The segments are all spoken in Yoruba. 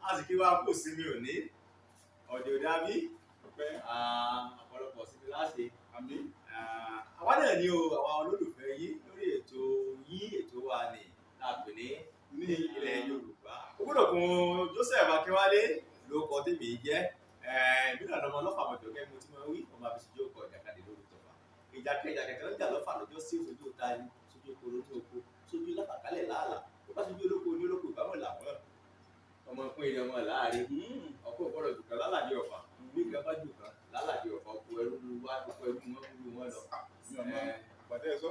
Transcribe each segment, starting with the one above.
a sì kí wá kù sí mi ò ní ọ̀dẹ̀ òdà bí ọ̀pọ̀lọpọ̀ sí mi láṣẹ àmì àwa náà ni o àwa olólùfẹ́ yín lórí ètò yín ètò wa ní láàpẹ ní ilẹ̀ Yorùbá Ògúndòkun Joseph Akínwálé ló kọ tèmi jẹ́ ìbílẹ̀ ọ̀nà ọmọ ọlọ́fà mọ̀jọ̀ gẹ́gẹ́ mo ti máa ń wí ọmọ àbísíjú ọkọ̀ ìjàkadì lórí tọ̀fà ìjà kẹ̀kẹ́ lọ́jà lọ́fà lọ́jọ́ sí ojú ta ni sójú oko lójú oko sójú lápàkálẹ̀ láàlà tó bá sójú olóko ní olóko ìbámọ̀ làwọn ọmọ ìpín ilẹ̀ ọmọ láàrin ọkọ̀ gbọ́dọ̀ jùkan lálàdé ọ̀fà bí ìgbà bá jùkan lálàdé ọ̀fà ọkọ̀ ẹrú wá ọkọ̀ ẹrú wọn lọ. Pàtẹ́ ẹ sọ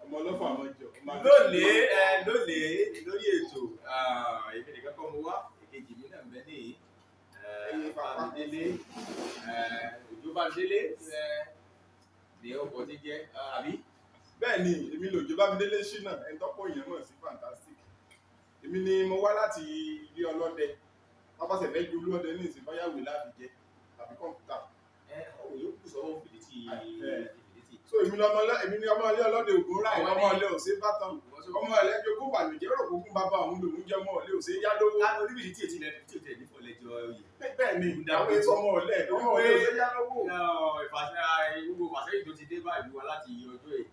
ọmọ ọlọ́fà àwọn ìjọ. lónìí lórí ètò èmi nìkan kọ́ mo wá èkejì mi náà ń bẹ ní Bámidélé Òjó Bámidélé ní ọkọ̀ tí jẹ́ àbí. Bẹ́ẹ̀ ni èmi lòjó Bámidélé ṣínà ẹni tọ́pọ̀ èèyàn mọ̀ sí fantastic. Èmi ni mo wá láti ilé ọlọ́dẹ pápá sẹ̀fẹ́ ju olóòdẹ ní ìsìn báyàwó láti jẹ tàbí kọ̀ǹpútà. Ọ̀hún yóò kù sọ́wọ́ fìdítì. So èmi ni ọmọ ilé ọlọ́dẹ ògùn ráì ọmọ ilé òsè bátàn ọmọ ilé jogún bàlùjẹ́ rò kókún bàbá òun lòún jẹ́ ọmọ ilé òsè yá lówó. ká lórí fìdítì ètí ilẹ̀ fìdítì òtẹ̀ ní fọlẹ́jọ oyè. Bẹ́ẹ̀ ni àwọn èso ọmọ ilé òsè yá lówó. Gbogbo fàṣẹyìn tó ti dé báyìí wá láti ọjọ́ yìí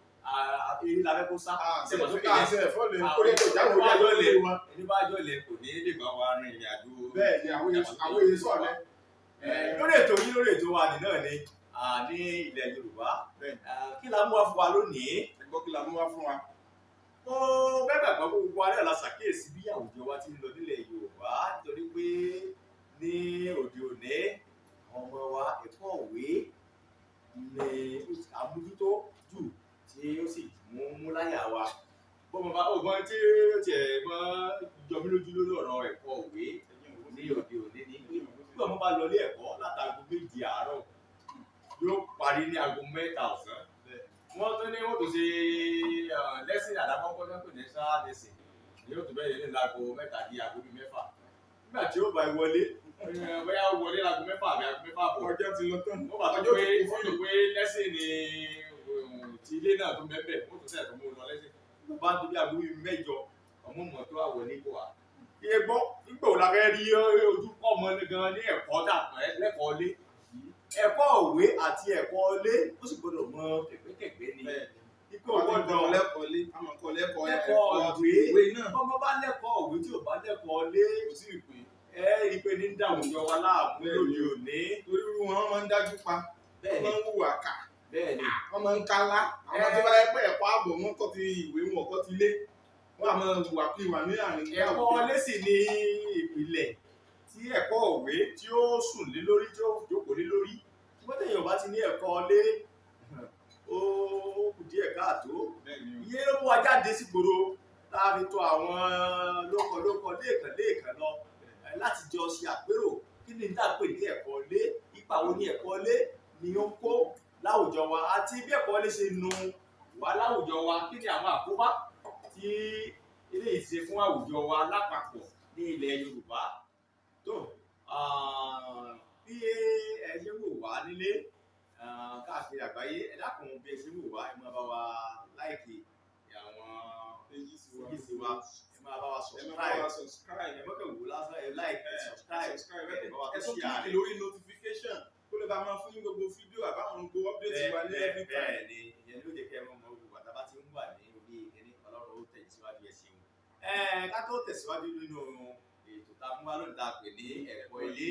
eré la fẹ́ kó sá. Sẹ́wọ̀n tó kéde ẹsẹ̀ fọ́ọ̀lù kórè tó jáwé ojú àjọ lè wa. Ẹni bá jọ lè kò ní lè bá wa rin ìrìn àjò. Bẹ́ẹ̀ ni àwọn èso ọ̀lẹ́. Lórí ètò yín lórí ètò wa nìyẹn ní ilẹ̀ Yorùbá kí la mú wá fún wa lónìí. Ẹ̀gbọ́n kí la mú wá fún wa. Ó fẹ́ gbàgbọ́ gbogbo wa náà la ṣàkíyèsí bí àwùjọ wa ti ń lọ nílẹ̀ Yorùbá nítorí pé ní òde òní àwọn ọmọ wa ẹ̀kọ́ òwe ní àmójútó jù tí ó sì mú láyà wa. Bọ́mọ bá ọgbọ́n tí ó tiẹ̀ mọ́ jọmí lójú lórí ọ̀rọ̀ ẹ̀kọ́ òwe ní òde òní ní bí ọmọ bá lọ ilé ẹ̀kọ́ látàgò 7 àárọ̀ yóò parí ní aago 3 ọ̀sán. Wọ́n tún ní wọ́n tó ṣe lẹ́sìn àdákọ́kọ́ tó ń pè ní sáà lẹ́sìn yóò tó bẹ́ẹ̀ ní láago 3 di aago 6. Nígbà tí ó bá wọlé bóyá wọlé láago 6 àbí aago 6 àbọ̀ Ọjọ́ ti lọ tán. wọ́n bá tó pé lẹ́sìn ni ti ilé náà tó mẹ́bẹ̀ wọ́n tó sẹ́ẹ̀ tó mú un lọ lẹ́sìn. Wọ́n bá tó bí aago 8 ọmọ mọ̀ tó àwọ̀ ní kò wá. Iye gbọ́ nígbà wo la fẹ́ rí ojú kọ́ ọmọ gan ní ẹ̀kọ́ dàpọ̀ lẹ́kọ̀ọ́ lé. Ẹ̀kọ́ òwe àti ẹ̀kọ́ ilé ó sì gbọ́dọ̀ mọ kẹ̀kẹ́ ni. Ikú gbọ́dọ̀ lẹ́kọ̀ọ́ lé àmọ́ kọ́ lẹ́kọ̀ọ́ ìwé náà. Ọmọ bá lẹ́kọ̀ọ́ òwe tí ò bá lẹ́kọ̀ọ́ ilé kò sí ìpín. rí i pé ní dàwùjọ wa láàmú lóde òní. Torí irú wọn máa ń dájú pa wọ́n máa ń hùwà kà Bẹ́ẹ̀ni wọ́n máa ń kálá àwọn tó bá yẹ pé ẹ̀kọ́ ààbò wọn kọ́ ti ìwé wọn kọ́ ti lé wọ́n á máa hùwà kí wà ní àárín. ẹ̀kọ́ ilé sì ni ìpìlẹ̀ tí ẹ̀kọ́ òwe tí ó sùn lé lórí tí ó jókòó lé lórí. Ṣùgbọ́n téèyàn bá ti ní ẹ̀kọ́ ilé ó kù díẹ̀ káàtó. Iye ló mú wa jáde sígboro láàfin tó àwọn lókọ léèkàn lọ láti jọ ṣe àpérò kí ni tá a pè ní ẹ̀kọ́ ilé, ipa wo ni ẹ̀kọ́ ilé ni ó ń kó láwùjọ wa àti bí ẹ̀kọ́ ilé ṣe nu wá láwùjọ wa, kí ni àwọn àkóbá tí eléyìí ṣe fún àwùjọ wa lápapọ̀ ní ilẹ̀ Yorùbá. Tó bí ẹ ṣe wò wá nílé káàkiri àgbáyé ẹ dákun bí ẹ ṣe wò wá ẹ máa bá wa láìkì àwọn èjì wa ẹ máa bá wa subscribe ẹ mọ́kàn wò lásán ẹ láìkì subscribe ẹ bá wa tó ṣe àárẹ̀. Ẹ tún kíkì lórí notification kó lè bá máa fún yín gbogbo fídíò àbáwọn gbogbo update wa ní every time. Bẹ́ẹ̀ ni ìyẹn ló jẹ́ kẹ́ ẹ mọ̀ gbogbo àtàbá tí ń wà ní orí ẹni Ọlọ́run ó tẹ̀síwájú ẹ̀ ṣeun. Ká tó tẹ̀síwájú nínú ètò tá a fún wa lónìí tá a pè ní ẹ̀kọ́ ilé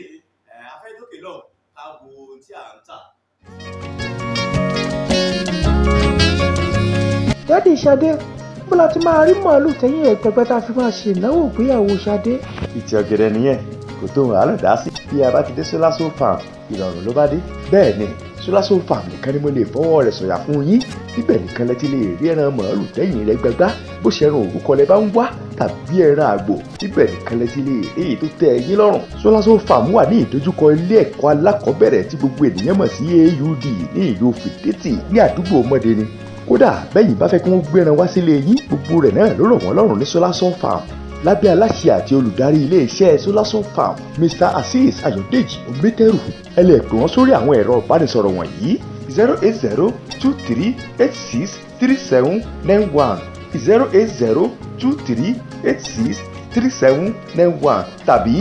afẹ́dókè lọ ká wo ohun tí à ń tà. Dádì Ṣadé bó la ti máa rí màálù tẹ́yìn ẹ̀pẹ̀pẹ̀ tá a fi máa ṣe ìnáwó ìgbéyàwó Ṣadé. Ìtì ọ̀gẹ̀dẹ̀ nìyẹn kò tó ń àlọ́ dá sí. Bí a bá ti dé Solaso Farm ìrọ̀rùn ló bá dé. Bẹ́ẹ̀ ni Solaso Farm nìkan ni mo lè fọwọ́ rẹ̀ sọ̀yà fún yín. Ibẹ̀ nìkan lẹ ti lè rí ẹran màálù tẹ́yìn rẹ̀ gbẹgbá bó ṣe ẹran òbúkọ lẹ bá ń wá tàbí ẹran àgbò. Ibẹ̀ nìkan lẹ ti lè rí èyí tó tẹ́ ẹyin lọ́rùn. Solaso Farm wà ní ìdojúkọ ilé ẹ̀kọ́ alákọ̀ọ́bẹ̀rẹ̀ tí gbogbo ènìyàn mọ̀ sí AUD ní ìlú Fìdítì ní àdúgbò ọmọdé ni. Kódà bẹ́yìn bá fẹ́ kí wọ́n gbéran wá sílé yín gbogbo rẹ̀ náà ló rọ̀ wọ́n lọ́rùn ní Solaso Farm. Lábẹ́ aláṣẹ àti olùdarí iléeṣẹ́ Solaso Farm Mr. Azeez Ayọ̀dèjì Ometeru ẹ lè pè wọ́n sórí àwọn ẹ̀rọ ìbánisọ̀rọ̀ wọ̀nyí 08023863791 08023863791 3791 tàbí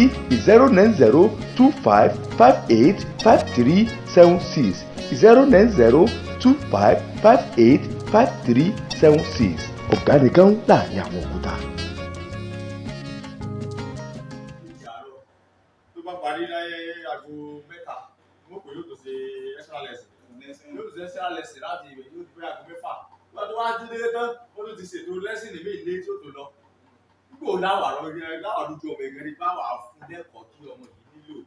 09025585376 09025585376 ọ̀gá nìkan láàrin àwọn òkúta. tó bá parí láyé aago mẹ́ta mo pè yóò tó ṣe extra lesson yóò tó ṣe extra lesson láti ibẹ̀ yóò tó pé aago mẹ́fà wọ́n tó wá dídé tán ó tó ti ṣètò lesson ní méjì tí ó tó lọ gbogbo láwàá lójú ọmọ ẹgbẹ́ ní báwa fún lẹ́kọ̀ọ́ kí ọmọ yìí nílò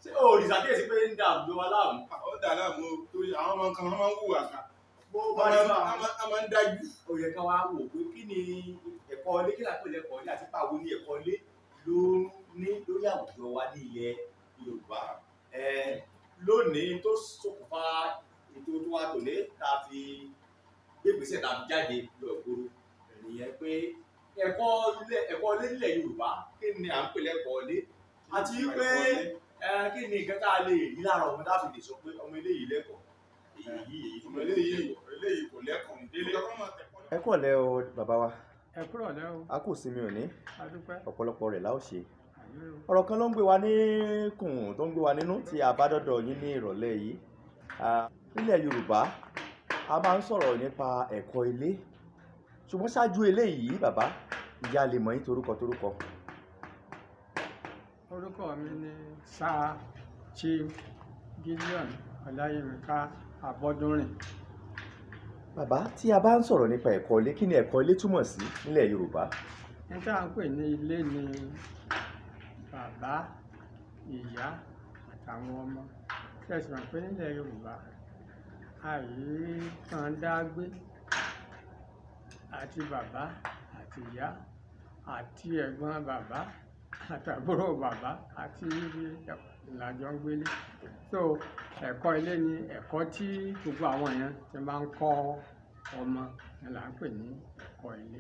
ṣé o rí ṣàkíyèsí pé ń da àwùjọ wa láàmú. ó dà láàmú torí àwọn ọmọ kan máa ń hùwà ká bó bá rí bá a máa ń dájú. ó yẹ ká wá wò pé kí ni ẹ̀kọ́ ilé kí lápẹ́ lẹ́kọ̀ọ́ ilé àti pàwo ní ẹ̀kọ́ ilé ló ní lórí àwùjọ wa ní ilẹ̀ Yorùbá lónìí tó ṣokùnfà ètò tó wà tòlé tá a fi gbé ìgbésẹ̀ tá a fi jáde lọ ìgboro ìyẹn pé ẹ̀kọ́ ilé nílẹ̀ Yorùbá kí ni à ń pè lẹ́kọ̀ọ́ ilé àti pé kí ni nǹkan tá a lè rí lára ọmọ láti lè sọ pé ọmọ eléyìí lẹ́kọ̀ọ́ ọmọ eléyìí kò lẹ́kọ̀ọ́ délé. ẹ kúrọ̀lẹ́ o bàbá wa. ẹ kúrọ̀lẹ́ o. a kù sinmi òní a dúpẹ́. ọ̀pọ̀lọpọ̀ rẹ̀ la ó ṣe. ọ̀rọ̀ kan ló ń gbé wa ní kùn tó ń gbé wa nínú tí a bá dọ́dọ̀ yín ní ìrọ̀lẹ́ yìí. nílẹ̀ Yorùbá a máa ń sọ̀rọ̀ nípa ẹ̀kọ́ ilé ṣùgbọ́n ṣáájú eléyìí bàbá ìyá lè mọ̀ yín torúkọ. orúkọ mi ni Sir Chief Gideon Ọláyímiká Abọ́dúnrìn. bàbá tí a bá ń sọ̀rọ̀ nípa ẹ̀kọ́ ilé kí ni ẹ̀kọ́ ilé túmọ̀ sí nílẹ̀ Yorùbá? níta à ń pè ní ilé ni bàbá ìyá àtàwọn ọmọ tẹ̀sí wọn pé nílẹ̀ Yorùbá àyè kan dá gbé àti bàbá àti ìyá àti ẹ̀gbọ́n bàbá àtàbúrò bàbá àti ìlàjọ ń gbélé. so ẹ̀kọ́ ilé ni ẹ̀kọ́ tí gbogbo àwọn èèyàn ti máa ń kọ́ ọmọ ni là ń pè ní ẹ̀kọ́ ilé.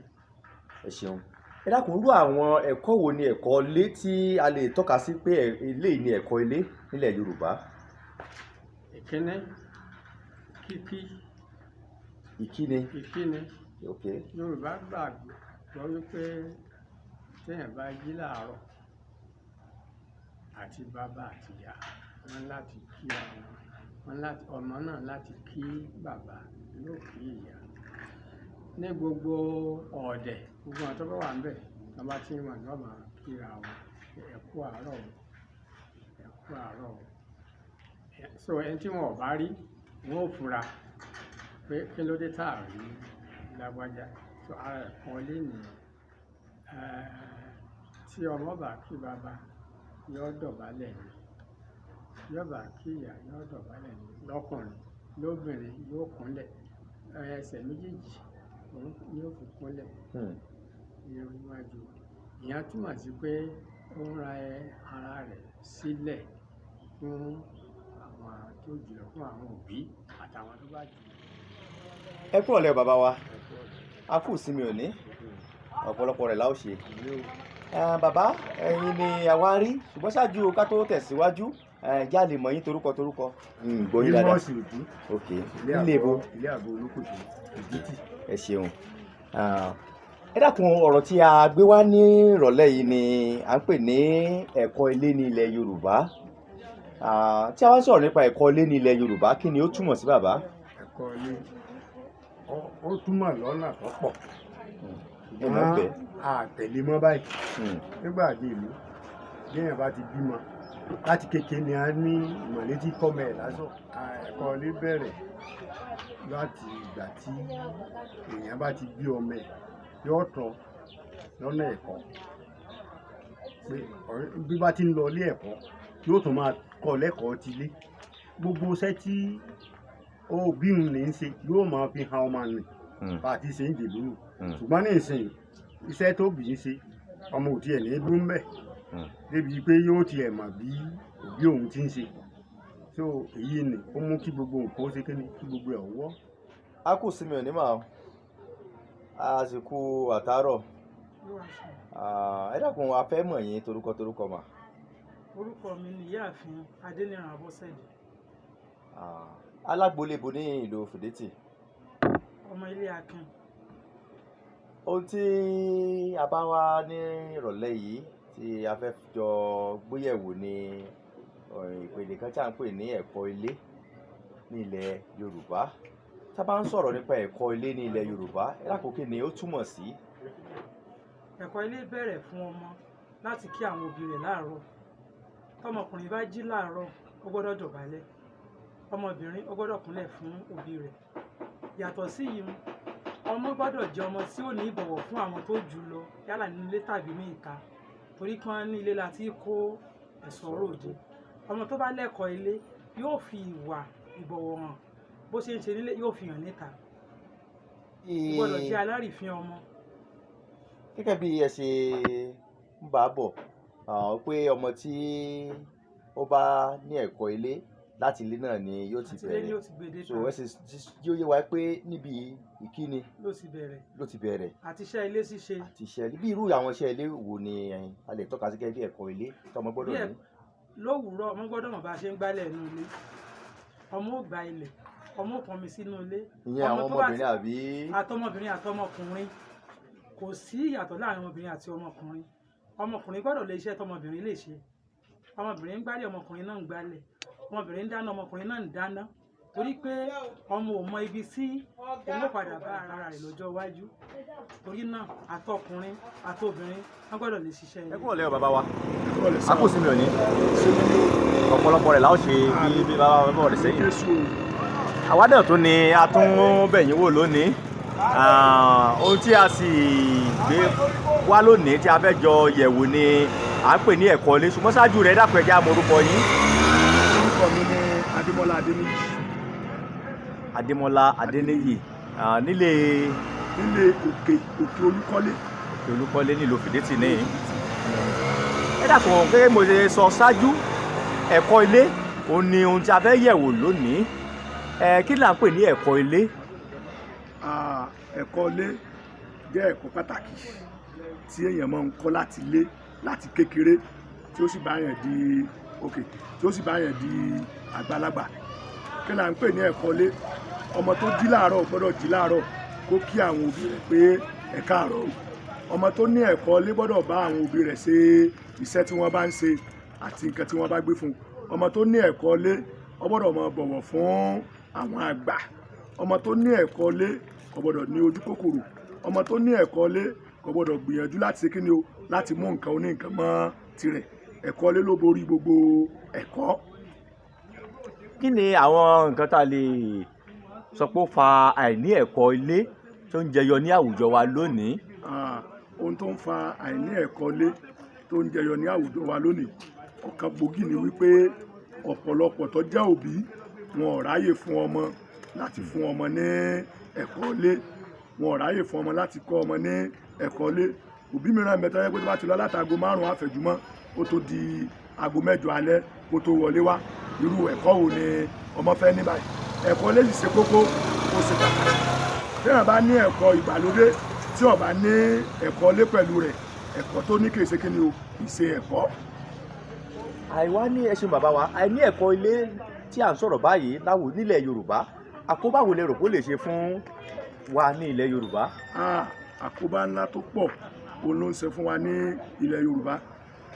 ẹ ṣeun ẹ dákun irú àwọn ẹ̀kọ́ wo ni ẹ̀kọ́ ilé tí a lè tọ́ka sí pé eléyìí ni ẹ̀kọ́ ilé nílẹ̀ Yorùbá? ìkíní kíkí. ìkíni. ok. Yorùbá gbàgbọ́ wípé téèyàn bá jí láàárọ̀ àti bàbá àti ìyá wọn láti kí ọmọ náà láti kí bàbá yóò kí ìyá. ní gbogbo ọ̀dẹ̀ gbogbo àwọn tó bá wà ń bẹ̀ tó bá ti ń wà ní ọmọ kíra wọn ẹ kú àárọ̀ o. so ẹni tí wọn ò bá rí wọn ò fura pé kí ló dé tá a rí lágbájá. so ara ẹ̀kọ́ lé nìyẹn. tí ọmọ bá kí bàbá yóò dọ̀bálẹ̀ ni yóò bá kí ìyá yóò dọ̀bálẹ̀ ni lọ́kùnrin lóbìnrin yóò kúnlẹ̀ ẹsẹ̀ méjèèjì yóò fi kúnlẹ̀ níwájú. ìyẹn túmọ̀ sí pé ó ń ra ara rẹ̀ sílẹ̀ fún àwọn tó jùlọ fún àwọn òbí àtàwọn tó bá jù. ẹ kúrọ̀lẹ́ bàbá wa a kù sinmi òní ọ̀pọ̀lọpọ̀ rẹ̀ la ó ṣe. bàbá ẹ̀yin ni àwa rí ṣùgbọ́n ṣáájú ká tó tẹ̀síwájú já lè mọ̀ yín torúkọ. gbóyin dáadáa. bọ́ọ̀sì òdú. ok ilé ibo. ilé àgọ́ olókòtò ìdítì. ẹ ṣeun. ẹ dákun ọ̀rọ̀ tí a gbé wá ní ìrọ̀lẹ́ yìí ni à ń pè ní ẹ̀kọ́ ilé ní ilẹ̀ Yorùbá. tí a wá sọ̀rọ̀ nípa ẹ̀kọ́ ilé ní ilẹ̀ Yorùbá kí ni ó túmọ̀ sí bàbá? ẹ̀kọ́ ilé ó túmọ̀ lọ́nà tó pọ̀ ṣùgbọ́n àtẹ̀lé mọ́ báyìí nígbà àdé ìlú léèyàn bá ti bímọ láti kékeré ni a ní ìmọ̀létí kọ́mọ ẹ̀ lásán. ẹ̀kọ́ ilé bẹ̀rẹ̀ láti ìgbà tí èèyàn bá ti bí ọmọ ẹ̀ yóò tọ́ lọ́nà ẹ̀kọ́ pé bí bá ti ń lọ ilé ẹ̀kọ́ yóò tún máa kọ́ lẹ́kọ̀ọ́ ti lé gbogbo iṣẹ́ tí òbí òun ní í ṣe yóò máa fi hàn ọmọ nì bá a ti ṣe ń dè lóru ṣùgbọ́n ní ìsìn iṣẹ́ tó bì í ṣe ọmọ òtí ẹ̀ ní dún bẹ́ẹ̀ débi pé yóò tiẹ̀ mọ̀ bí òbí òun ti ń ṣe so èyí ni ó mú kí gbogbo nǹkan ó ṣe kí ni kí gbogbo ẹ̀ wọ́. a kù sí mi ò ní mà ó àsìkò àtàárọ̀ ẹ dákun a fẹ́ mọ̀ yín torúkọ mà. orúkọ mi ni ìyáàfin adéníran abọ́sẹ̀dé. alágbolébó ní ìlú fìdítì. ọmọ ilé akin. ohun tí a bá wá ní ìrọ̀lẹ́ yìí tí a fẹ́ jọ gbéyẹ̀wò ni ìpele kan tí a ń pè ní ẹ̀kọ́ ilé ní ilẹ̀ Yorùbá. Tá bá ń sọ̀rọ̀ nípa ẹ̀kọ́ ilé ní ilẹ̀ Yorùbá, lákòókò ni ó túmọ̀ sí. Ẹ̀kọ́ ilé bẹ̀rẹ̀ fún ọmọ láti kí àwọn òbí rẹ̀ láàárọ̀. Tọmọkùnrin bá jí láàárọ̀, ó gbọ́dọ̀ dọ̀bálẹ̀. Ọmọbìnrin ó gbọ́dọ̀ kúnlẹ̀ fún òbí rẹ̀. Yàtọ̀ sí yìí, ọmọ gbọ́dọ̀ jẹ́ ọmọ tí ó ní ìbọ̀wọ̀ fún àwọn tó jù lọ yálà nínú ilé tàbí ní ìta, torí kí wọ́n ní ilé láti kó ẹ̀ṣọ́ ròde. Ọmọ tó bá lẹ́kọ̀ọ́ ilé yóò fi ìwà ìbọ̀wọ̀ hàn, bó ṣe ń ṣe nílé yóò fi hàn níta. Ó gbọ́dọ̀ jẹ́ alárìífín ọmọ. Gẹ́gẹ́ bí ẹ ṣe ń bá bọ̀ pé ọmọ tí ó bá ní ẹ̀kọ́ ilé láti ilé náà ni yóò ti bẹ̀rẹ̀. So ẹ ṣe yóò yé wa pé níbi ìkíni ló ti bẹ̀rẹ̀. Àti iṣẹ́ ilé ṣíṣe. Àti iṣẹ́ bí irú àwọn iṣẹ́ ilé wo ni a lè tọ́ka sí gẹ́gẹ́ bí ẹ̀kọ́ ilé tí ọmọ gbọ́dọ̀ ní? Lówùúrọ̀ ọmọ gbọ́dọ̀ mọ̀ bá a ṣe ń gbálẹ̀ inú ilé. Ọmọ ó gba ilẹ̀, ọmọ ó pọnmi sínú ilé. Ìyẹn àwọn ọmọbìnrin àbí? Àtọmọbìnrin àtọmọkùnrin. Kò sí ìyàtọ̀ láàrin ọmọbìnrin àti ọmọkùnrin. Ọmọkùnrin gbọ́dọ̀ lè iṣẹ́ tọmọbìnrin lè ṣe. Ọmọbìnrin ń gbálẹ̀, ọmọkùnrin náà ń gbálẹ̀. Ọmọbìnrin ń dáná, ọmọkùnrin náà ń dáná. Torí pé ọmọ ò mọ ibi tí òun ó padà bá ara rẹ̀ lọ́jọ́ iwájú. Torí náà àtọkùnrin àtobìnrin wọ́n gbọ́dọ̀ lè ṣiṣẹ́ ilé. Ẹ kúrò lẹ́yìn bàbá wa. A kò sí mi ò ní. Ọ̀pọ̀lọpọ̀ rẹ̀ láwọn ṣe bí bàbá bàbá rẹ̀ sẹ́yìn. Àwa náà tún ni a tún bẹ̀yìn wò lónìí. Ohun tí a sì gbé wá lónìí tí a fẹ́ jọ yẹ̀wò ni à ń pè ní ẹ̀kọ́ ilé. Ṣùgbọ́n ṣáájú rẹ̀ dákun ẹ jẹ́ á mọ orúkọ yín. Orúkọ mi ni Adémọ́lá Adéníyì. Adémọ́lá Adéníyì nílé Òkè Olúkọ́lé. Òkè Olúkọ́lé nílùú Fìdítì níyì. Ẹ dákun gẹ́gẹ́ mo ṣe sọ ṣáájú, ẹ̀kọ́ ilé òun ni ohun tí a fẹ́ yẹ̀wò lónìí. Kí là ń pè ní ẹ̀kọ́ ilé? Ẹ̀kọ́ ilé jẹ́ ẹ̀kọ́ pàtàkì tí èèyàn máa ń kọ́ láti ilé láti kékeré tí ó sì bá yàn di tí ó sì bá yàn di àgbàlagbà. Kí là ń pè ní ẹ̀kọ́ ilé? Ọmọ tó jí láàárọ̀ gbọ́dọ̀ jí láàárọ̀ kó kí àwọn òbí rẹ̀ pé ẹ káàárọ̀ o. Ọmọ tó ní ẹ̀kọ́ ilé gbọ́dọ̀ bá àwọn òbí rẹ̀ ṣe iṣẹ́ tí wọ́n bá ń ṣe àti nǹkan tí wọ́n bá gbé fún un. Ọmọ tó ní ẹ̀kọ́ ilé ó gbọ́dọ̀ máa bọ̀wọ̀ fún àwọn àgbà. Ọmọ tó ní ẹ̀kọ́ ilé kò gbọ́dọ̀ ní ojú kòkòrò. Ọmọ tó ní ẹ̀kọ́ ilé kò gbọ́dọ̀ gbìyànjú láti ṣe kíni o, láti mú nǹkan oní nǹkan mọ́ tirẹ̀. Ẹ̀kọ́ ilé ló borí gbogbo ẹ̀kọ́. Kí ni àwọn nǹkan tá a lè sọ pé ó fa àìní ẹ̀kọ́ ilé tó ń jẹyọ ní àwùjọ wa lónìí? Ohun tó ń fa àìní ẹ̀kọ́ ilé tó ń jẹyọ ní àwùjọ wa lónìí, ọ̀kan gbòógì ni wípé ọ̀pọ̀lọpọ̀ tó jẹ́ òbí wọn ò ráyè fún ọmọ láti fún ọmọ ní ẹ̀kọ́ ilé. Wọn ò ráyè fún ọmọ láti kọ́ ọmọ ní ẹ̀kọ́ ilé. Òbí mìíràn mẹ́ta yẹ pé tó bá ti lọ láti aago 5 àfẹ̀jùmọ́ ó tó di aago 8 alẹ́ kó tó wọlé wá. Irú ẹ̀kọ́ wo ni ọmọ fẹ́ ní báyìí? Ẹ̀kọ́ ilé sì ṣe kókó, ó ṣe pàtàkì. Bí wọ́n bá ní ẹ̀kọ́ ìgbàlódé tí wọ́n bá ní ẹ̀kọ́ ilé pẹ̀lú rẹ̀, ẹ̀kọ́ tó ní kì í ṣe kíni o, kì í ṣe ẹ̀kọ́. Àìwá ní ẹṣin bàbá wa, àìní ẹ̀kọ́ ilé tí à ń sọ̀rọ̀ báyìí nílẹ̀ Yorùbá, àkóbá wo lẹ rò kó lè ṣe fún wa ní ilẹ̀ Yorùbá? Àkóbá ńlá tó pọ̀ òun ló ń ṣe fún wa ní ilẹ̀ Yorùbá.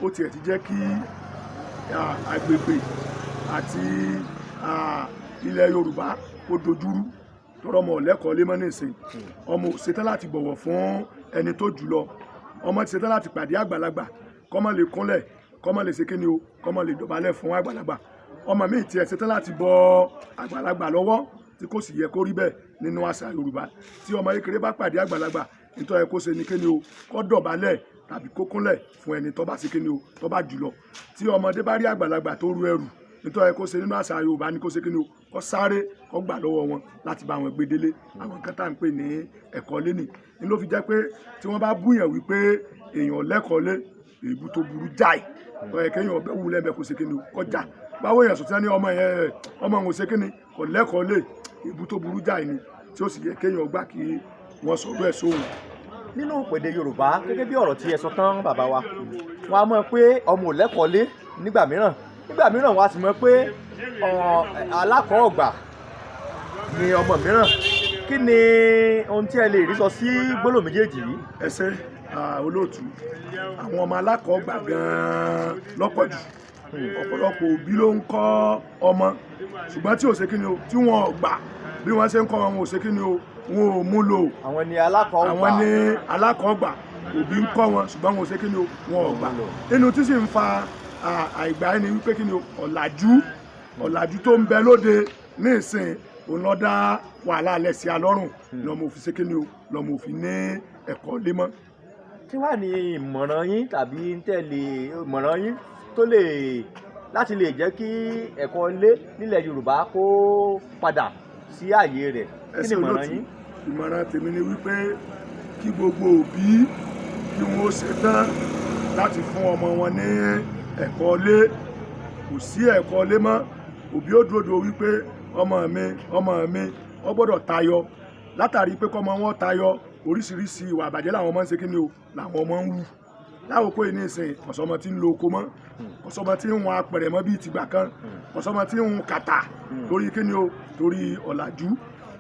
Ó tiẹ̀ ti jẹ́ kí agbègbè àti ilẹ̀ Yorùbá kó dojúrú. Tọ́rọ ọmọ ọ̀lẹ́kọ̀ọ́ lé mọ́ nísìn. Ọmọ ò ṣetán láti bọ̀wọ̀ fún ẹni tó jù lọ. Ọmọ ti ṣetán láti pàdé àgbàlagbà kọ́mọ lè kúnlẹ̀, kọ́mọ lè ṣe kíni o, kọ́mọ lè dọ̀bálẹ̀ fún àgbàlagbà. Ọmọ míì tiẹ̀ ṣetán láti bọ àgbàlagbà lọ́wọ́ tí kò sì yẹ kó rí bẹ́ẹ̀ nínú àṣà Yorùbá. Tí ọmọ kékeré bá pàdé àgbàlagbà, nítorí kó ṣe ní kíni o, kó dọ̀bálẹ̀ tàbí kó kúnlẹ̀ fún ẹni tó bá ṣe kíni o, tó bá jù lọ. Tí ọmọdé bá rí àgbàlagbà tó ru ẹrù, nítorí kó ṣe nínú àṣà Yorùbá ní kó ṣe kíni o, kó sáré kó gbà lọ́wọ́ wọn láti bá wọn gbé délé. Àwọn nǹkan tá à ń pè ní ẹ̀kọ́ ilé nì. Ní ló fi jẹ́ pé tí wọ́n bá búyàn wípé èèyàn lẹ́kọ̀ọ́ ilé, èébú tó burú jáì. Kéèyàn ọbẹ̀ wù lẹ́bẹ̀ẹ́ kó ṣe kíni o, kó jà. Báwo èèyàn sọ̀tún ní ọmọ òun ṣe kíni kò lẹ́kọ̀ọ́ ilé, èébú tó burú jáì ni tí ó sì yẹ kéèyàn gbà kí wọ́n sọ̀rọ̀ ẹ̀ sóhun. Nínú èdè Yorùbá, gẹ́gẹ́ bí ọ̀rọ̀ tí ẹ sọ tán bàbá wa, wọn a mọ̀ pé ọmọ ò lẹ́kọ̀ọ́ ilé nígbà mìíràn wọn a sì mọ̀ pé alákọ̀ọ́gbà ni ọmọ mìíràn. kí ni ohun tí ẹ lè rí sọ sí gbólóhùn méjèèjì yìí. ẹ ṣé olóòtú àwọn ọmọ alákọ̀ọ́gbà gan-an lọ́pọ̀ jù ọ̀pọ̀lọpọ̀ òbí ló ń kọ́ ọmọ ṣùgbọ́n tí ò ṣe kí ni o tí wọn ò gbà bí wọ́n ṣe ń kọ́ wọn ò ṣe kí ni o wọn ò mú lò. àwọn ni alákọ̀ọ́gbà. àwọn ni alákọ̀ọ́gbà òbí ń kọ́ wọn ṣùgbọ́n wọn ò ṣe kí ni o wọn ò gbà. nínú tí sì ń fa àìgbà ẹni wípé kí ni o ọ̀làjú tó ń bẹ lóde ní ìsìn òun ló dá wàhálà alẹ́ sí alọ́rùn lọ́mọ òfin ṣe kí ni o lọ́mọ òfin ní ẹ̀kọ́ lé mọ́. kí wàá ní ìmọ̀ràn yín tàbí ìmọ̀ràn yín tó lè láti lè jẹ́ kí ẹ̀kọ́ ilé nílẹ̀ Yorùbá kó padà sí ààyè rẹ̀ kí ni ìmọ̀ràn yín. ìmọ̀ràn tèmi ni wípé kí gbogbo òbí kí wọ́n ṣetán láti fún ọmọ wọn ní ẹ̀kọ́ ilé kò sí ẹ̀kọ́ ilé mọ́ òbí ó dúró wípé ọmọ mi ó gbọ́dọ̀ tayọ látàrí pé kọ́mọ wọn tayọ oríṣiríṣi ìwà àbàjẹ́ làwọn ọmọ ń ṣe kí ni o làwọn ọmọ ń wù láwòkó yìí ní ìsìn ọ̀sọ́mọ tí ń lo oko mọ́ ọ̀sọ́mọ tí ń wọn apẹ̀rẹ̀ mọ́ bíi tìgbà kan ọ̀sọ́mọ tí ń hun kàtà torí kí ni o torí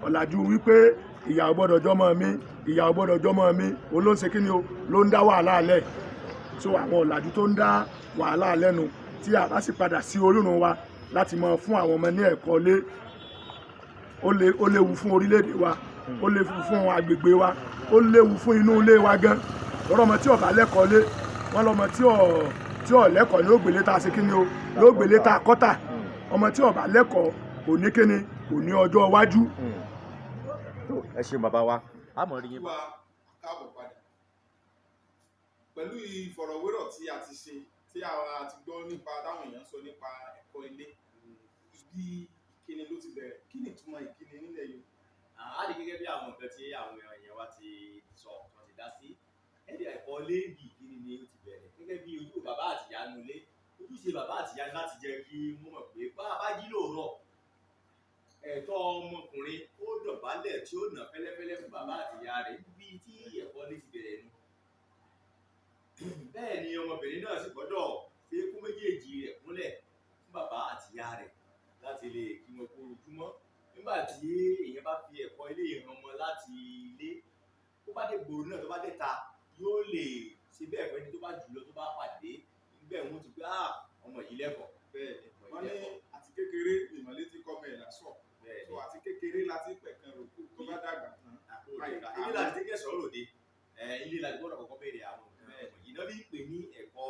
ọ̀làjú wípé ìyá ò gbọ́dọ̀ jọmọ mi ìyá ò gbọ́dọ̀ jọmọ mi òun ló ń ṣe kí ni o ló ń dá wàhálà alẹ́ so àwọn ọ̀làjú tó ń dá wàhálà alẹ́ nu tí a bá sì padà sí orírun wa láti máa fún àwọn ọmọ ní ẹ̀kọ́ lé ó léwu fún orílẹ̀-èdè wa ó léwu fún agbègbè wa ó léwu fún inú ilé wa gan lọ́rọ̀ ọmọ tí ó bá lẹ́kọ̀ọ́ lé wọ́n lọ́mọ tí ó lẹ́kọ̀ọ́ ní ó gbélé tá a ṣe kí ni o ló gbélé tá a kọ́tà ọmọ tí ó bá lẹ́kọ̀ọ́ kò ní kíni kò ní ọjọ́ iwájú. ẹ ṣe bàbá wa a mọ̀ rí yín. wá káàbọ̀ padà pẹ̀lú ìfọ̀rọ̀wérọ̀ tí a ti ṣe tí a ti gbọ́ nípa táwọn èèyàn sọ nípa ẹ̀kọ́ ilé bí ìkíni ló ti bẹ̀rẹ̀ kí ni ìtumọ̀ ìkíni nílẹ̀ yìí. a lè gẹ́gẹ́ bí àwọn nǹkan tí àwọn èèyàn wa ti sọ wọn ti dá sí ẹ̀dẹ̀ ẹ̀kọ́ léèdì ìkíni ni ó ti bẹ̀rẹ̀ gẹ́gẹ́ bí ojú bàbá àtìyá nulẹ̀ ojúṣe bàbá àtìyá láti jẹ́ kí wọ́n mọ̀ pé bá a bá jí lóòrọ̀ ẹ̀tọ́ ọmọkùnrin ó dọ̀bálẹ̀ tí ó nà fẹ́lẹ́fẹ́lẹ́ fún bàbá àtìyá rẹ̀ bí tí ẹ̀kọ́ lé ti bẹ̀rẹ̀ nu bẹ́ẹ̀ ni ọmọbìnrin náà sì gbọ́dọ̀ fi kú méjèèjì rẹ̀ kúnlẹ̀ fún bàbá àtìyá rẹ̀ láti lè kí wọn kó ojúmọ́ nígbà tí èèyàn bá fi ẹ̀kọ́ ilé ìran ọmọ láti ilé tó bá dé gbòòrò náà tó bá dé ta yóò lè ṣe bẹ́ẹ̀ fẹ́ni tó bá jùlọ tó bá pàdé níbẹ̀ wọ́n ti gbé ọmọ yìí lẹ́kọ̀ọ́ bẹ́ẹ̀ wọ́n ní àti kékeré ìmọ̀lẹ́ ti kọ́ mẹ́rin lásọ̀ tó àti kékeré láti pẹ̀kan rò tó bá dàgbà tán. ilé láti tẹ́kẹ̀ sọ̀rọ̀ òde ilé láti gbọ́dọ̀ kọ́kọ́ bẹ̀rẹ̀ àwọn nǹkan yìí náà bí pè ní ẹ̀kọ́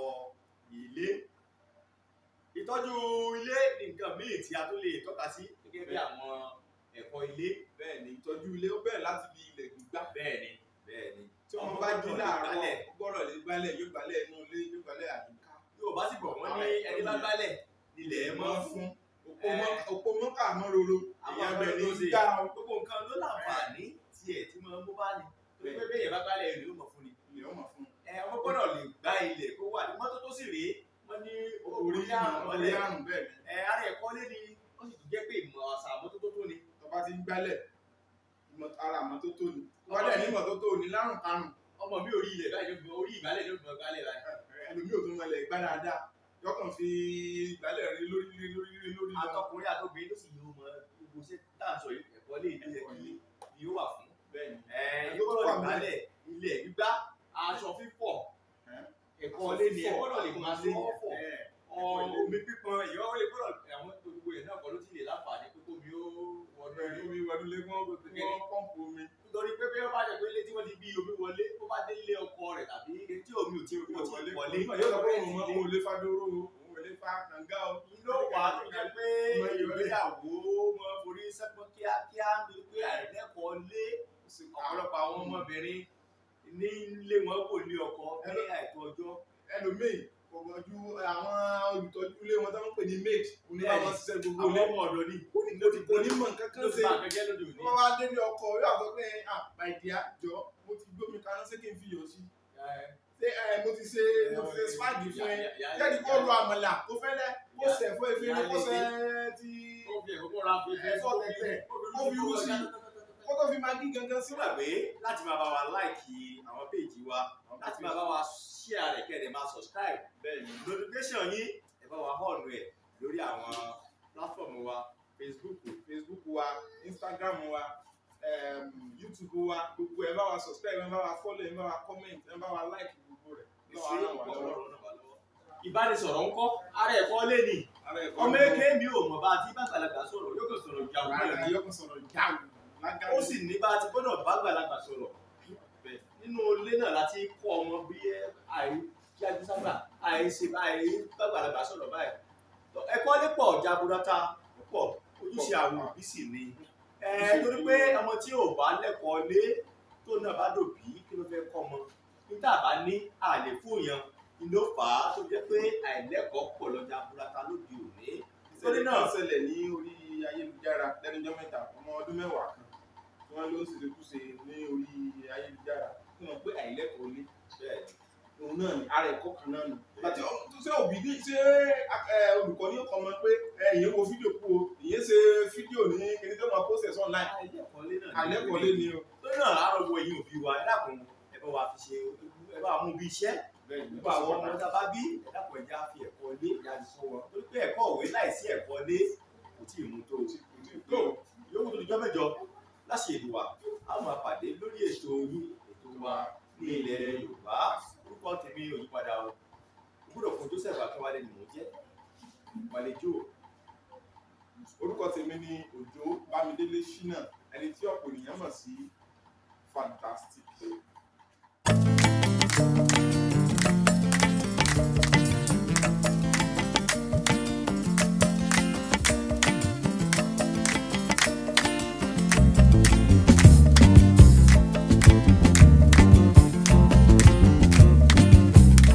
ilé ìtọ́jú ilé ní nǹkan míì tí a tó lè tọ́ka sí gẹ́gẹ́ bí àwọn ẹ̀kọ́ ilé. bẹ́ẹ̀ ni ìtọ́jú ilé ó bẹ̀rẹ̀ láti bí ilẹ̀ gbígbá. bẹ́ẹ̀ ni tí wọ́n bá jí láàárọ̀ ó gbọ́dọ̀ lè gbálẹ̀ yóò gbálẹ̀ inú ilé yóò gbálẹ̀ àyíká. yóò bá sì bọ̀ wọ́n ní ẹni bá gbálẹ̀ nílẹ̀ mọ́ fún òpó mọ́kà mọ́ roro àwọn ọmọ ẹni ṣe gbogbo nǹkan ló láǹfààní tiẹ̀ tí mo mú bá ní pé bẹ́ẹ̀ yẹn bá gbálẹ̀ ilé ó mọ̀ fún ni. ilé ó mọ̀ fún. ọmọ gbọ́dọ̀ lè gbá ilẹ̀ kó wà ní mọ́tò tó sì rèé wọ́n ní orí àrùn bẹ́ẹ̀ ni ara ẹ̀kọ́ lé ni ó sì tún jẹ́ pé ìmọ̀ àṣà àmọ́tótó tó ni. tó bá ti ń gbálẹ̀ ara àmọ́tótó ni wọ́n dẹ̀ ní ìmọ́tótó ni lárùn karùn. ọmọ mi orí ilẹ̀ báyìí ló orí ìgbálẹ̀ ló gbọ́n gbálẹ̀ báyìí. ẹlòmíì ò tún mọlẹ̀ gbá dáadáa yọkàn fi ìgbálẹ̀ rí lórí lọ. àtọkùnrin àtobìnrin ló sì yóò mọ gbogbo ṣe tá à ń sọ ẹ̀kọ́ lé ilé ni ó wà fún. yóò lọ ìgbálẹ̀ ilẹ̀ gbígbá aṣọ fífọ̀ ẹ̀kọ́ lé ni ẹ gbọ́dọ̀ lè máa ṣe ọ̀fọ̀ omi pípọn ìyọ́ lè gbọ́dọ̀ àwọn gbogbo ẹ̀ náà kọ́ ló ti lè láǹfààní pé kó mi ó wọnú lé wọ́n pọ́ǹpù omi. nítorí pé bí wọ́n bá jẹ́ pé ilé tí wọ́n ti bí omi wọlé ó bá dé ilé ọkọ rẹ̀ tàbí tí omi ò ti wọlé yóò sọ pé òun ò lè fa dóró òun ò lè fa kànga o. ló wà á tó jẹ́ pé ìgbéyàwó mọ forí sẹ́pọ̀ kíákíá ní pé àìlẹ́kọ̀ọ́ lé ọ̀pọ̀lọpọ̀ àwọn ọmọbìnrin ní ilé wọn kò ní ọkọ ní àìtó ọjọ́. ẹlòmíì kò mọ̀jú àwọn olùtọ́jú ilé wọn tó ń pè ní maid oníbà wọn ṣiṣẹ́ gbogbo ilé. àwọn ọmọ ọ̀dọ́ ni onímọ̀ nǹkan kan ṣe wọ́n wá dé ní ọkọ̀ yóò àtọ́ pé my dear jọ mo ti gbómi kaná ṣé kí n fi yọ̀ sí. mo ti ṣe spáàgì fún ẹ jẹ́ni kó lu àmàlà kó fẹ́lẹ́ kó sẹ̀ fún efi ní kó sẹ́ ti ẹ̀fọ́ tẹ̀tẹ̀ kó fi rú sí kó tó fi máa gí gangan sí. gbàgbé láti máa bá wa láìkì àwọn péèjì wa láti máa bá wa share rẹ̀ kẹ́ẹ̀dẹ̀ máa subscribe bẹ́ẹ̀ ni notification yín ẹ bá wa hàn rẹ̀ lórí àwọn platform wa Facebook wa Instagram wa YouTube wa gbogbo ẹ bá wa subscribe, ẹ bá wa follow, ẹ bá wa comment, ẹ bá wa like gbogbo rẹ̀. Ìbánisọ̀rọ̀ ńkọ́ ara ẹ̀kọ́ lé ní ọmọ èké mi ò mọ̀ bá a ti bá àgbàlagbà sọ̀rọ̀ yóò kàn sọ̀rọ̀ ìjà òun náà yóò kàn sọ̀rọ̀ ìjà ó sì ní bá a ti gbọ́dọ̀ bá àgbàlagbà sọ̀rọ̀ nínú ilé náà láti kọ́ ọmọ bí àìjáde sábà àìṣe báyìí bá àgbàlagbà sọ̀rọ̀ báyìí ẹ̀kọ́ lè pọ̀ jaburata pọ̀ ojúṣe àwọn òbí sì ni torí pé ọmọ tí ò bá lẹ́kọ̀ọ́ lé tó náà bá dòbí kí ló fẹ́ kọ́ ọmọ níta bá ní àlè fún yẹn ló fà á tó jẹ́ pé àìlẹ́kọ̀ọ́ pọ̀ lọ́jà burata lóde òní. Nítorí náà ṣẹlẹ̀ ní orí ayélujára lẹ́nujọ́ mẹ́ta ọmọ ọdún mẹ́wàá kan tí wọ́n ló ń ṣèṣekúṣe ní orí ayélujára tí wọ́n pé àìlẹ́kọ̀ọ́ lé òun náà ní ara ẹ̀kọ́ kan náà nù. Àti ṣé òbí ní ṣé olùkọ́ ní ọkọ̀ mọ̀ pé ìyẹn wo fídíò kú o ìyẹn ṣe fídíò ní kíní tó máa post ẹ̀ online àìlẹ́kọ̀ọ́ lé ni o. Lórí náà àrọ̀wọ̀ ẹ̀yin òbí wa ẹ dákun ẹ bá wa fi ṣe ẹ bá mú bí iṣẹ́ nípa àwọn ọmọ tá a bá bí ẹ dákun ẹja fi ẹ̀kọ́ lé ìyá ti sọ wọn torí pé ẹ̀kọ́ òwe láìsí ẹ̀kọ́ lé kò tí ì mú tó yóò tó dijọ́ mẹ́jọ láṣẹ ìlú wa a máa pàdé lórí ètò wa ní ilẹ̀ Yorùbá orúkọ tèmi ò yípadà o gbọ́dọ̀ fún Joseph Akínwálé ni mò ń jẹ́ Wálé-Jò. Orúkọ tèmi ni Òjó Bámidélé Ṣínà ẹni tí ọ̀pọ̀ ènìyàn mọ̀ sí Fantastic.